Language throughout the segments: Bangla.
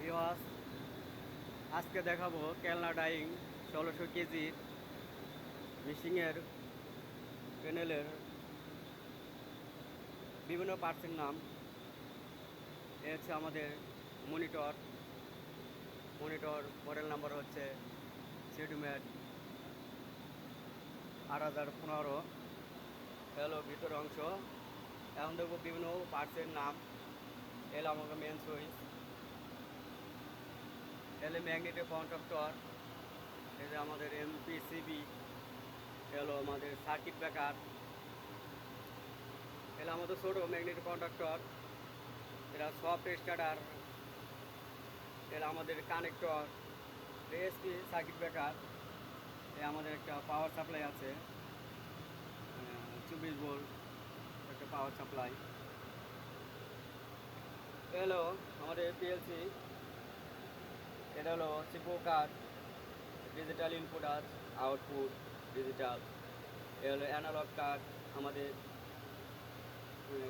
ভিওয়াস, আজকে দেখাবো কেলনা ডাইং 1600 কেজির মেশিনের প্যানেলের বিভিন্ন পার্টসের নাম। এ হচ্ছে আমাদের মনিটর। মডেল নাম্বার হচ্ছে সেডুম্যাট 8015। হলো ভিতর অংশ। এখন দেখবো বিভিন্ন পার্টসের নাম। এলো আমাকে মেন সুইচ, এলে ম্যাগনেটিক কন্ট্রাক্টর, এই যে আমাদের এমপিসিবি, এলো আমাদের সার্কিট ব্রেকার, এলো আমাদের ছোটো ম্যাগনেটিক কন্ডাক্টর, এরা সফট স্টার্টার, এরা আমাদের কানেক্টর, রেএসপি সার্কিট ব্রেকার। এ আমাদের একটা পাওয়ার সাপ্লাই আছে, 24 ভোল্ট একটা পাওয়ার সাপ্লাই। এলো আমাদের পিএলসি, এটা হলো সিপো কার্ড, ডিজিটাল ইনপুট আর আউটপুট ডিজিটাল। এ হলো অ্যানালগ কার্ড আমাদের।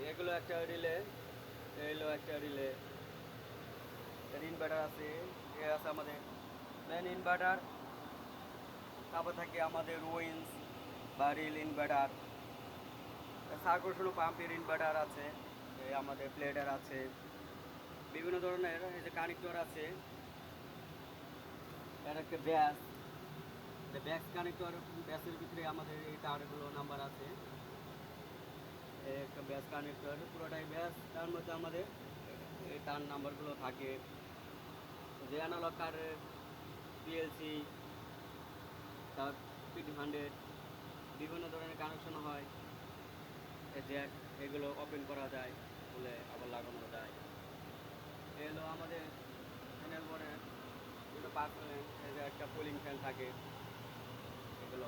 এগুলো একটা রিলে, এগুলো একটা রিলে। এর ইনভার্টার আছে, এ আছে আমাদের মেন ইনভার্টার। তারপর থাকে আমাদের উইন্স বা রিল ইনভার্টার, সার্কুলেশন পাম্পের ইনভার্টার আছে, আমাদের প্লেটার আছে, বিভিন্ন ধরনের এই যে কানেক্টর আছে। এর একটা ব্যাস, ব্যাস কানেক্টর, ব্যাসের ভিতরে আমাদের এই তারগুলো নাম্বার আছে। একটা ব্যাস কানেক্টর পুরোটাই ব্যাস, তার মধ্যে আমাদের এই তার নাম্বারগুলো থাকে। যে অ্যানালগ কারের পিএলসি, তার PD100 বিভিন্ন ধরনের কানেকশন হয়। জ্যাক এগুলো ওপেন করা যায়, খুলে আবার লাগানো যায়। এগুলো আমাদের প্যানেল বোর্ডের দুটো পার্সোনাল, এই যে একটা কুলিং ফ্যান থাকে এগুলো।